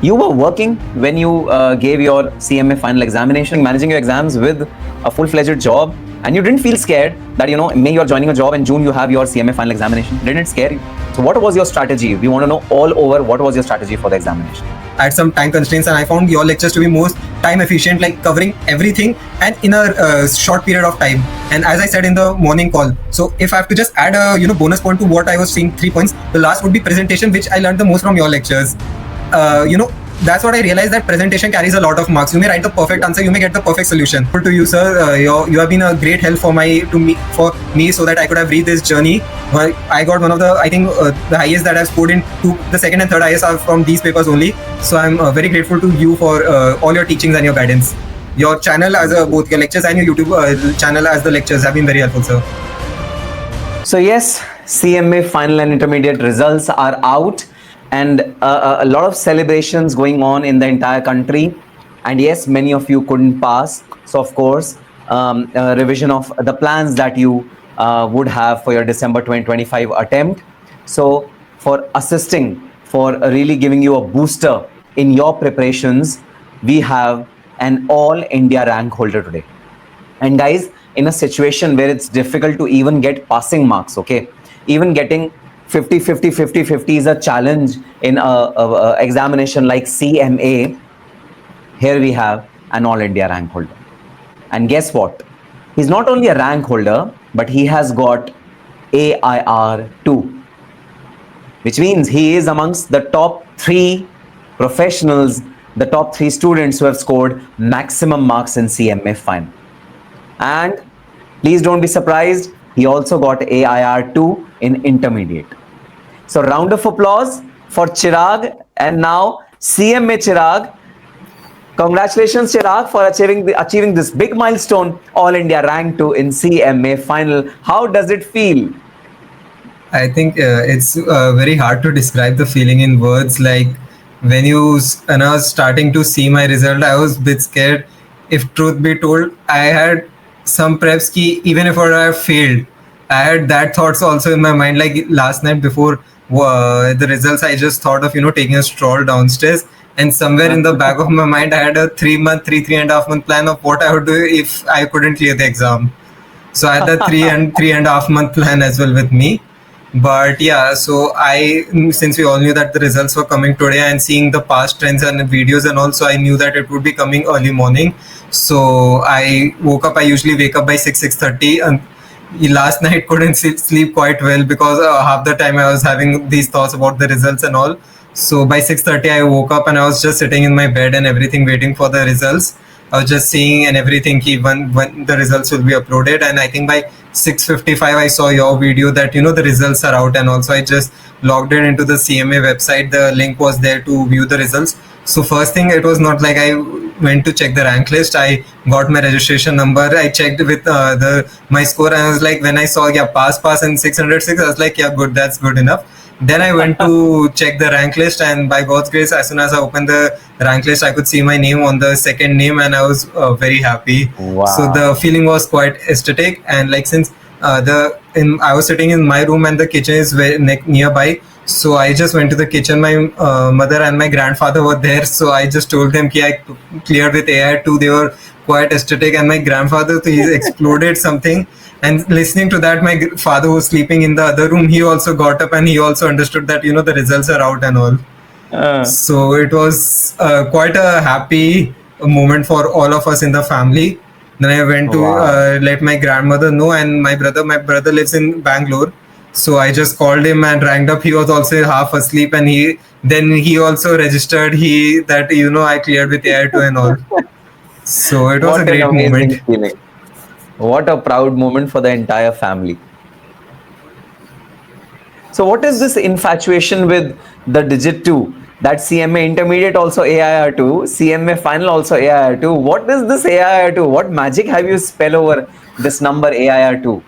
You were working when you gave your CMA final examination, managing your exams with a full-fledged job, and you didn't feel scared that, May you're joining a job and June you have your CMA final examination. Didn't it scare you? So what was your strategy? We want to know all over what was your strategy for the examination. I had some time constraints and I found your lectures to be most time efficient, like covering everything and in a short period of time. And as I said in the morning call, so if I have to just add a bonus point to what I was saying, 3 points, the last would be presentation, which I learned the most from your lectures. That's what I realized, that presentation carries a lot of marks. You may write the perfect answer, you may get the perfect solution. To you, sir, you have been a great help for me so that I could have read this journey. Well, I got one of the, I think, the highest that I've scored in the second and third highest are from these papers only. So I'm very grateful to you for all your teachings and your guidance. Your channel as both your lectures and your YouTube channel as the lectures have been very helpful, sir. So yes, CMA final and intermediate results are out. And a lot of celebrations going on in the entire country. And yes, many of you couldn't pass. So of course, revision of the plans that you would have for your December 2025 attempt. So for assisting, for really giving you a booster in your preparations, we have an all India rank holder today. And guys, in a situation where it's difficult to even get passing marks, okay, even getting 50 is a challenge in a examination like CMA. Here we have an all India rank holder. And guess what? He's not only a rank holder, but he has got AIR 2, which means he is amongst the top 3 professionals, the top 3 students who have scored maximum marks in CMA final. And please don't be surprised, he also got AIR 2 in intermediate. So round of applause for Chirag, and now CMA Chirag. Congratulations, Chirag, for achieving this big milestone, All India Rank 2 in CMA Final. How does it feel? I think it's very hard to describe the feeling in words. Like when I was starting to see my result, I was a bit scared. If truth be told, I had some preps ki even if I have failed, I had that thoughts also in my mind. Like last night before the results, I just thought of taking a stroll downstairs, and somewhere in the back of my mind I had a 3.5 month plan of what I would do if I couldn't clear the exam. So I had the 3.5 month plan as well with me. But yeah, so since we all knew that the results were coming today and seeing the past trends and videos and also, I knew that it would be coming early morning. So I woke up. I usually wake up by 6:30, and last night couldn't sleep quite well because half the time I was having these thoughts about the results and all. So by 6:30 I woke up and I was just sitting in my bed and everything, waiting for the results. I was just seeing and everything when the results will be uploaded. And I think by 6:55 I saw your video that the results are out, and also I just logged in into the CMA website. The link was there to view the results. So first thing, it was not like I went to check the rank list. I got my registration number. I checked with my score, and I was like, when I saw pass and 606, I was like, yeah, good, that's good enough. Then I went to check the rank list, and by God's grace, as soon as I opened the rank list, I could see my name on the second name, and I was very happy. Wow. So the feeling was quite ecstatic. And like since I was sitting in my room and the kitchen is very nearby, so I just went to the kitchen. My mother and my grandfather were there, so I just told them that I cleared with AIR 2. They were quite ecstatic, and my grandfather, he exploded something. And listening to that, my father was sleeping in the other room. He also got up and he also understood that the results are out and all. So it was quite a happy moment for all of us in the family. Then I went to let my grandmother know, and my brother lives in Bangalore. So I just called him and rang up. He was also half asleep, and he also registered I cleared with AIR 2 and all. So it was a great moment. Feeling. What a proud moment for the entire family. So what is this infatuation with the digit 2? That CMA Intermediate also AIR 2, CMA Final also AIR 2. What is this AIR 2? What magic have you spell over this number AIR 2?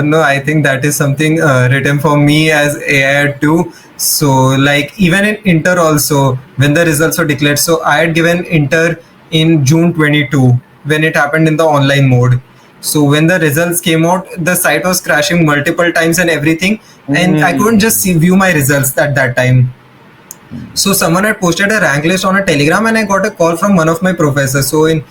No, I think that is something written for me as AIR 2. So like even in Inter also, when the results were declared, so I had given Inter in June 22 when it happened in the online mode. So when the results came out, the site was crashing multiple times and everything, and I couldn't just view my results at that time. So someone had posted a rank list on a Telegram, and I got a call from one of my professors. So in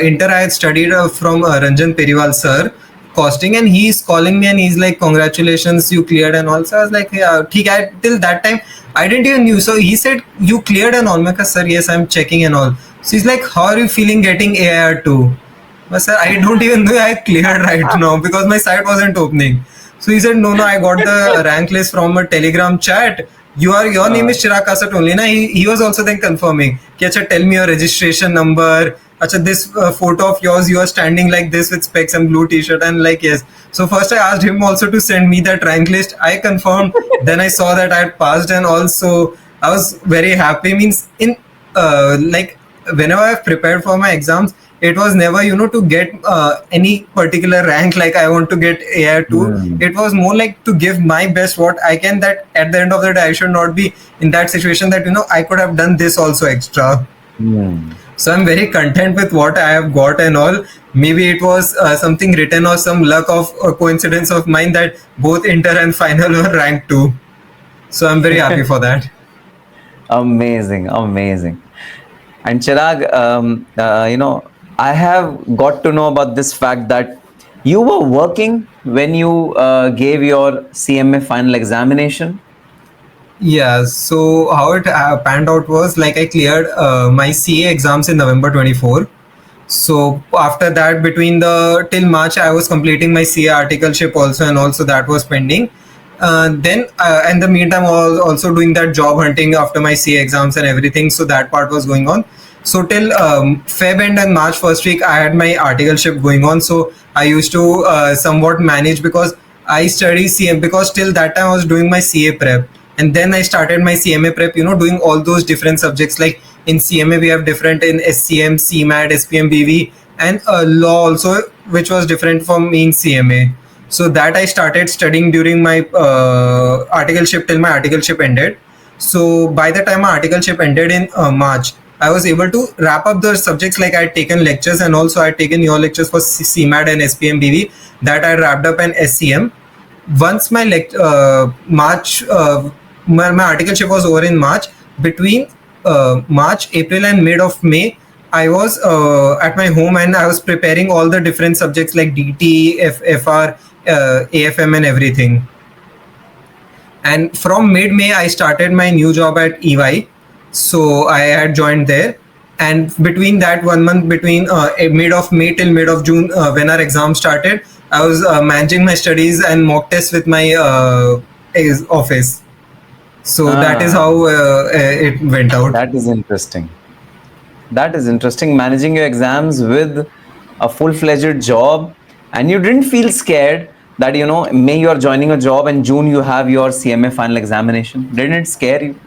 Inter, I had studied from Ranjan Periwal sir costing, and he's calling me and he's like, "Congratulations, you cleared," and all. So I was like, "Yeah, ठीक है." Till that time, I didn't even knew. So he said, "You cleared and all." I said, "Sir, yes, I'm checking and all." So he's like, "How are you feeling getting AIR 2?" But sir, I don't even know I cleared right now because my site wasn't opening. So he said, no, I got the rank list from a Telegram chat. Your name is Chirag Kasat only. Na? He was also then confirming. Ki, Acha, tell me your registration number. Acha, this photo of yours, you are standing like this with specs and blue t-shirt, and like, yes. So first I asked him also to send me that rank list. I confirmed. Then I saw that I had passed, and also I was very happy. Means in like whenever I've prepared for my exams, it was never to get any particular rank like I want to get AIR2. It was more like to give my best what I can, that at the end of the day I should not be in that situation that I could have done this also extra. So I'm very content with what I have got and all. Maybe it was something written or some luck of coincidence of mine that both Inter and Final were ranked 2. So I'm very happy for that. Amazing. And Chirag, I have got to know about this fact that you were working when you gave your CMA final examination. Yeah, so how it panned out was like I cleared my CA exams in November 24. So after that, between the till March, I was completing my CA articleship also, and also that was pending. Then in the meantime, I was also doing that job hunting after my CA exams and everything. So that part was going on. So till Feb end and March first week, I had my articleship going on. So I used to somewhat manage because I study CM, because till that time I was doing my CA prep, and then I started my CMA prep. Doing all those different subjects. Like in CMA, we have different in SCM, CMAT, SPM, BV, and law also, which was different from me in CMA. So that I started studying during my articleship till my articleship ended. So by the time my articleship ended in March, I was able to wrap up the subjects. Like I had taken lectures, and also I had taken your lectures for CMAT and SPM BV, that I wrapped up in SCM. Once my March, my articleship was over in March. Between March, April, and mid of May, I was at my home, and I was preparing all the different subjects like DT, FR, AFM, and everything. And from mid-May, I started my new job at EY. So I had joined there. And between that 1 month, between mid of May till mid of June, when our exam started, I was managing my studies and mock tests with my office. So that is how it went out. That is interesting. Managing your exams with a full-fledged job, and you didn't feel scared that May you are joining a job and June you have your CMA final examination. Didn't it scare you?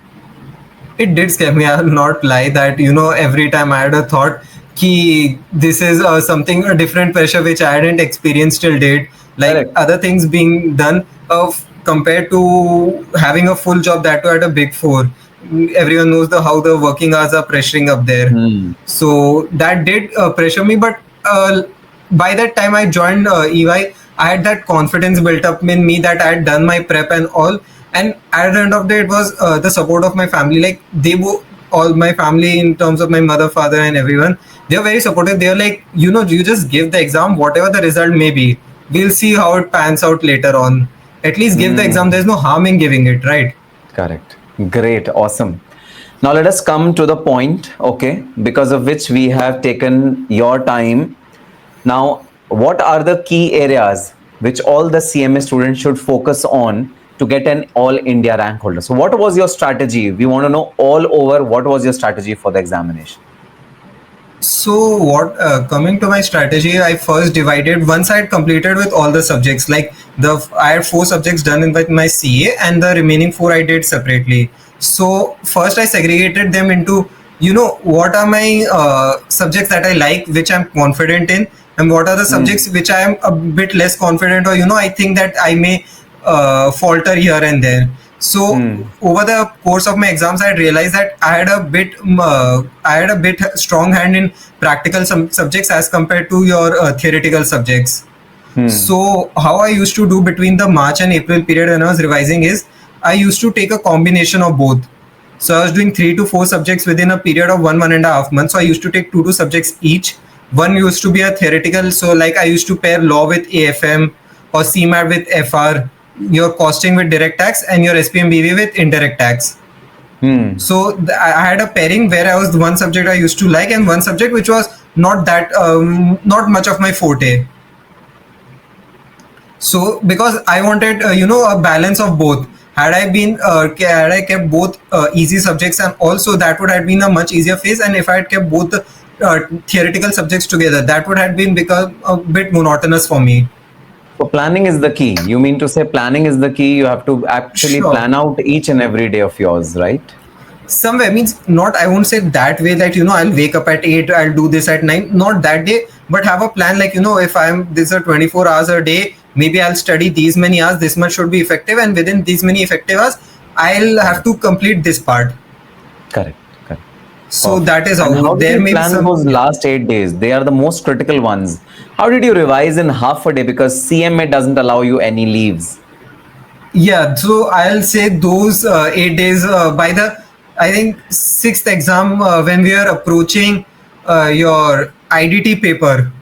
It did scare me. I will not lie that every time I had a thought ki this is something, a different pressure which I hadn't experienced till date, like Correct. other things being done compared to having a full job, that too at a Big Four. Everyone knows how the working hours are pressuring up there. So that did pressure me, but by that time I joined EY, I had that confidence built up in me that I had done my prep and all. And at the end of the day, it was the support of my family. Like all my family, in terms of my mother, father, and everyone, they are very supportive. They are like, you just give the exam, whatever the result may be. We'll see how it pans out later on. At least give the exam. There's no harm in giving it, right? Correct. Great. Awesome. Now let us come to the point, okay, because of which we have taken your time. Now, what are the key areas which all the CMA students should focus on to get an all India rank holder? So what was your strategy? We want to know all over, what was your strategy for the examination? So what coming to my strategy, I first divided, once I had completed with all the subjects, like I had 4 subjects done with my CA, and the remaining 4 I did separately. So first I segregated them into what are my subjects that I like, which I'm confident in, and what are the subjects which I am a bit less confident, or I think that I may falter here and there. So over the course of my exams, I realized that I had a bit strong hand in practical subjects as compared to your theoretical subjects. So how I used to do between the March and April period when I was revising is, I used to take a combination of both. So I was doing 3 to 4 subjects within a period of 1.5 months. So I used to take 2 subjects each. One used to be a theoretical. So like I used to pair law with AFM or CMAT with FR, your costing with direct tax, and your SPMBV with indirect tax. So I had a pairing where I was one subject I used to like and one subject which was not that not much of my forte. So because I wanted a balance of both. Had I kept both easy subjects, and also that would have been a much easier phase. And if I had kept both the theoretical subjects together, that would have been become a bit monotonous for me. So planning is the key. You mean to say planning is the key? You have to actually Sure. plan out each and every day of yours, right? Somewhere means not, I won't say that way that I'll wake up at 8, I'll do this at 9, not that day, but have a plan like if I'm this are 24 hours a day, maybe I'll study these many hours, this much should be effective, and within these many effective hours I'll have to complete this part. Correct. Correct. So that is And how how did there you may be plan some. those last 8 days? They are the most critical ones. How did you revise in half a day? Because CMA doesn't allow you any leaves. Yeah, so I'll say those 8 days by the, I think, sixth exam, when we are approaching your IDT paper.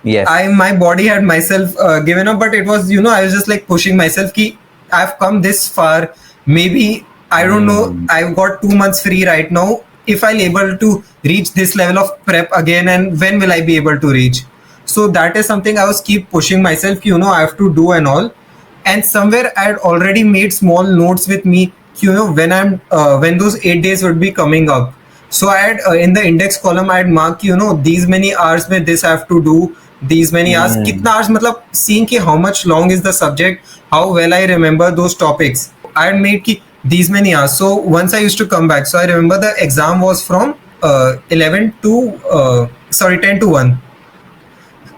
Yes. My body had myself given up, but it was I was just like pushing myself ki I've come this far, maybe I don't know, I've got 2 months free right now, if I'll able to reach this level of prep again, and when will I be able to reach. So that is something I was keep pushing myself ki, I have to do and all. And somewhere I had already made small notes with me when when those 8 days would be coming up. So I had in the index column I had marked these many hours में this I have to do, these many hours, कितना hours मतलब seeing कि how much long is the subject, how well I remember those topics. I had made कि these many hours. So once I used to come back, so I remember the exam was from 10 to 1,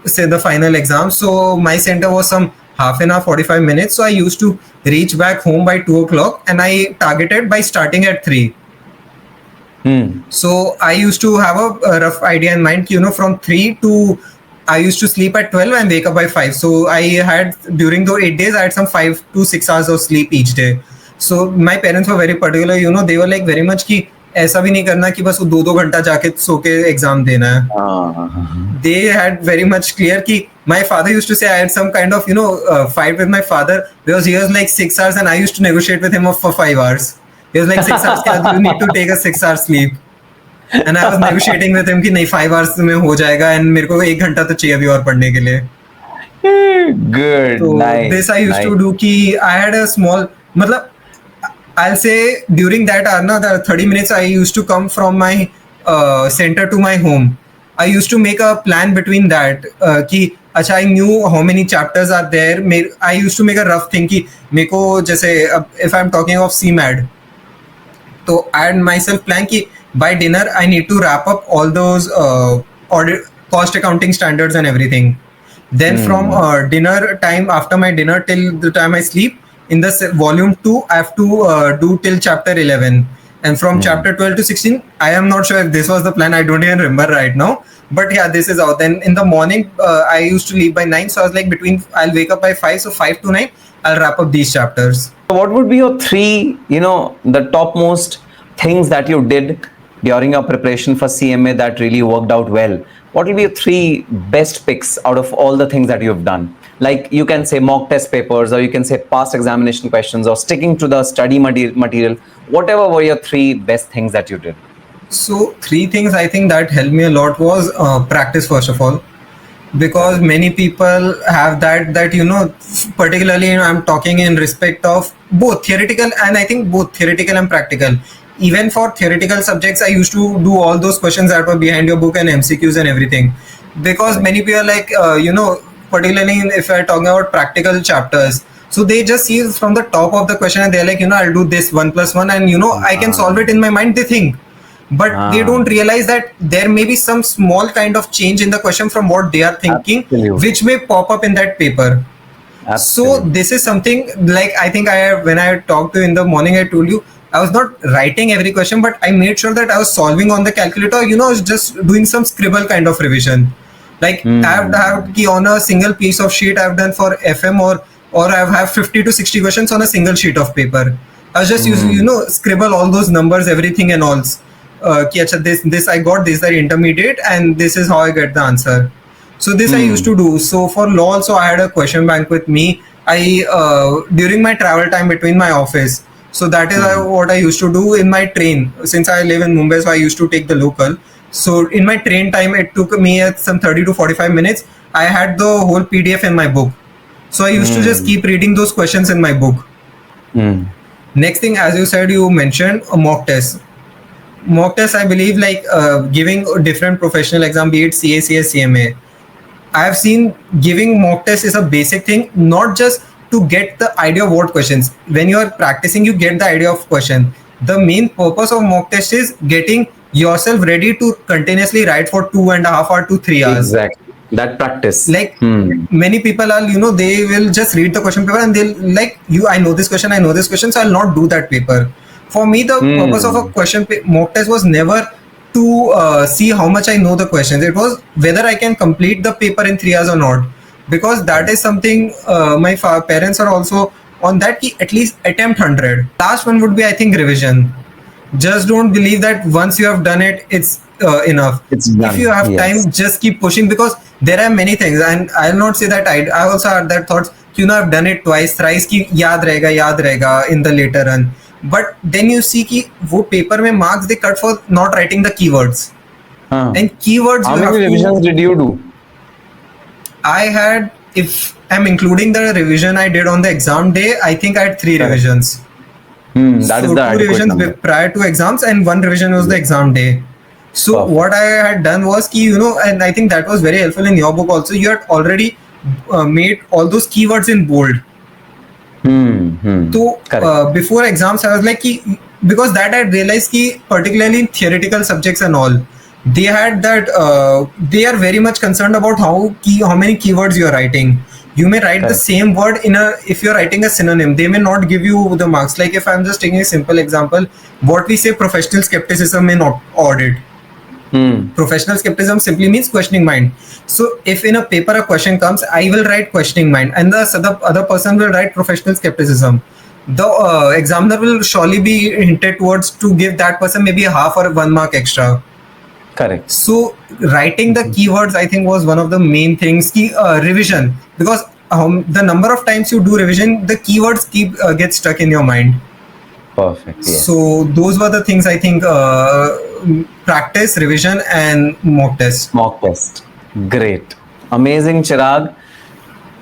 say the final exam. So my center was some half an hour, 45 minutes. So I used to reach back home by 2 o'clock, and I targeted by starting at 3. So I used to have a rough idea in mind, from 3 to, I used to sleep at 12 and wake up by 5. So I had, during those 8 days, I had some 5 to 6 hours of sleep each day. So my parents were very particular, they were like very much कि ऐसा भी नहीं करना कि बस वो 2-2 घंटा जाके सो के एग्जाम देना है. They had very much clear कि my father used to say I had some kind of fight with my father, because he was like 6 hours and I used to negotiate with him for 5 hours. He was like 6 hours you need to take a 6 hour sleep, and I was negotiating with him कि नहीं 5 hours में हो जाएगा, and मेरे को 1 घंटा तो चाहिए अभी और पढ़ने के लिए. Good. So nice. this I used to do कि I had a small, मतलब I'll say during that hour, the 30 minutes I used to come from my center to my home. I used to make a plan between that कि अच्छा I knew how many chapters are there. I used to make a rough thing कि मेरे को जैसे if I'm talking of CMAT, तो I had myself plan कि by dinner I need to wrap up all those audit, cost accounting standards and everything. Then from dinner time, after my dinner till the time I sleep, in the volume 2 I have to do till chapter 11, and from chapter 12 to 16 I am not sure if this was the plan, I don't even remember right now, but yeah, this is out. Then in the morning I used to leave by 9, so I was like I'll wake up by 5, so 5 to 9 I'll wrap up these chapters. What would be your 3 the topmost things that you did during your preparation for CMA that really worked out well? What will be your 3 best picks out of all the things that you've done? Like you can say mock test papers, or you can say past examination questions, or sticking to the study material. Whatever were your 3 best things that you did? So 3 things I think that helped me a lot was practice, first of all, because many people have that particularly I'm talking in respect of both theoretical, and I think both theoretical and practical. Even for theoretical subjects I used to do all those questions that were behind your book and MCQs and everything, because many people like particularly if I'm talking about practical chapters, so they just see from the top of the question and they're like I'll do this 1 plus 1 and I can solve it in my mind, they think. But they don't realize that there may be some small kind of change in the question from what they are thinking, which may pop up in that paper. So this is something like I think when I talked to you in the morning, I told you I was not writing every question, but I made sure that I was solving on the calculator. I was just doing some scribble kind of revision. Like I have on a single piece of sheet I've done for FM, or I have 50 to 60 questions on a single sheet of paper. I was just used to, scribble all those numbers, everything and all. Ki, acha, this I got, this is the intermediate, and this is how I get the answer. So this I used to do. So for law also, I had a question bank with me. I during my travel time between my office. So that is what I used to do in my train. Since I live in Mumbai, so I used to take the local. So in my train time, it took me at some 30 to 45 minutes. I had the whole PDF in my book. So I used to just keep reading those questions in my book. Next thing, as you said, you mentioned a mock test. Mock test, I believe, like giving a different professional exam, be it CACS, CMA. I have seen giving mock test is a basic thing, not just to get the idea of what questions. When you are practicing, you get the idea of question. The main purpose of mock test is getting yourself ready to continuously write for 2.5 or to 3 hours. Exactly. That practice. Like many people are, they will just read the question paper and they'll like, I know this question, so I'll not do that paper. For me, the purpose of a question mock test was never to see how much I know the questions. It was whether I can complete the paper in 3 hours or not. Because that is something my parents are also on that, at least attempt 100. Last one would be, I think, revision. Just don't believe that once you have done it, it's enough. It's done. If you have time, just keep pushing, because there are many things. And I'll not say that I also had that thoughts, I've done it twice, thrice, ki yaad rahega in the later run. But then you see ki wo paper mein marks they cut for not writing the keywords. And keywords. How many revisions did you do? I had, if I'm including the revision I did on the exam day, I think I had 3 revisions. That is the 2 revisions prior to exams and 1 revision was the exam day. So what I had done was ki, and I think that was very helpful in your book also. You had already made all those keywords in bold. So before exams, I was like, because that I realized ki, particularly in theoretical subjects and all, they had that they are very much concerned about how many keywords you are writing. You may write the same word if you're writing a synonym, they may not give you the marks. Like if I'm just taking a simple example, what we say professional skepticism in audit. Professional skepticism simply means questioning mind. So if in a paper a question comes, I will write questioning mind and the other person will write professional skepticism. The examiner will surely be hinted towards to give that person maybe a half or 1 mark extra. Correct. So writing the keywords, I think, was one of the main things. Revision, because the number of times you do revision, the keywords get stuck in your mind. Perfect. Yes. So those were the things I think: practice, revision, and mock test. Mock test. Great. Amazing, Chirag.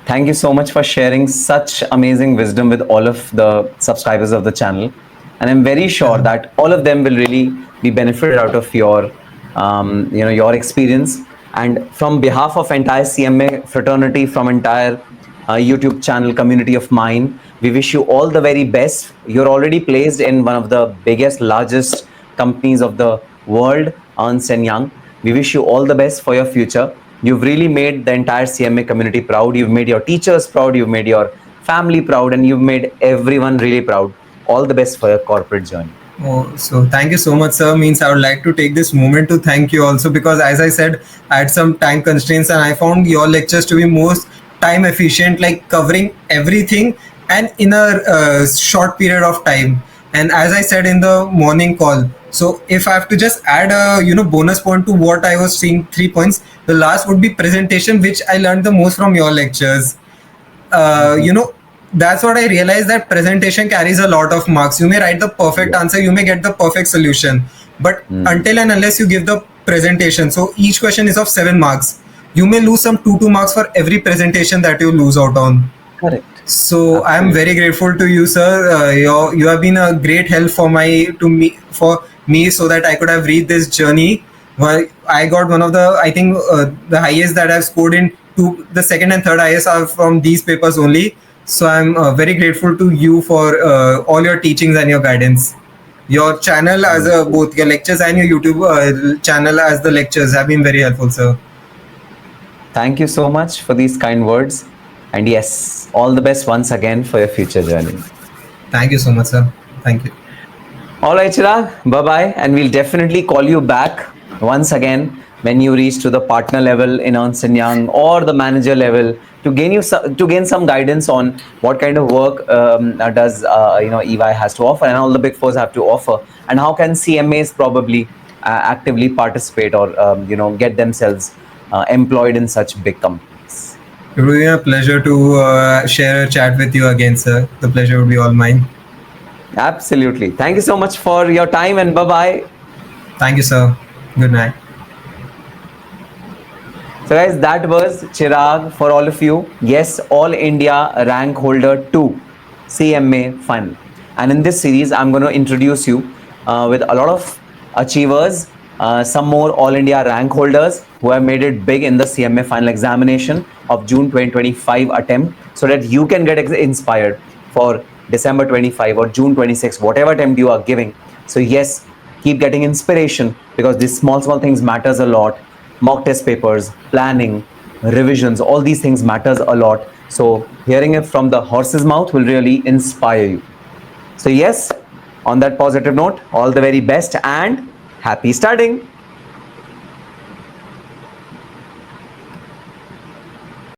Thank you so much for sharing such amazing wisdom with all of the subscribers of the channel. And I'm very sure that all of them will really be benefited out of your your experience. And from behalf of entire CMA fraternity, from entire YouTube channel community of mine, we wish you all the very best. You're already placed in one of the biggest, largest companies of the world, Ernst & Young. We wish you all the best for your future. You've really made the entire CMA community proud. You've made your teachers proud. You've made your family proud, and you've made everyone really proud. All the best for your corporate journey. Oh, so thank you so much, sir. Means I would like to take this moment to thank you also, because as I said, I had some time constraints and I found your lectures to be most time efficient, like covering everything and in a short period of time. And as I said in the morning call, so if I have to just add a bonus point to what I was saying, 3 points, the last would be presentation, which I learned the most from your lectures. That's what I realized, that presentation carries a lot of marks. You may write the perfect answer, you may get the perfect solution, but until and unless you give the presentation, so each question is of 7 marks, you may lose some 2 marks for every presentation that you lose out on. Correct. So I am very grateful to you, sir. You have been a great help for me, so that I could have reached this journey. Well, I got one of the, I think the highest that I've scored in the second and third highest are from these papers only. So I'm very grateful to you for all your teachings and your guidance. Your channel as both your lectures and your YouTube channel as the lectures have been very helpful, sir. Thank you so much for these kind words. And yes, all the best once again for your future journey. Thank you so much, sir. Thank you. All right, Chirag, bye-bye. And we'll definitely call you back once again when you reach to the partner level in Ernst & Young or the manager level to gain some guidance on what kind of work does EY has to offer, and all the big fours have to offer, and how can CMAs probably actively participate or get themselves employed in such big companies. It would be a pleasure to share a chat with you again, sir. The pleasure would be all mine. Absolutely. Thank you so much for your time, and bye bye. Thank you, sir. Good night. So guys, that was Chirag for all of you. Yes, All India Rank Holder 2 CMA Final. And in this series, I'm going to introduce you with a lot of achievers, some more All India rank holders who have made it big in the CMA Final examination of June 2025 attempt, so that you can get inspired for December 25 or June 26, whatever attempt you are giving. So yes, keep getting inspiration, because these small things matters a lot. Mock test papers, planning, revisions, all these things matters a lot. So hearing it from the horse's mouth will really inspire you. So yes, on that positive note, all the very best and happy studying.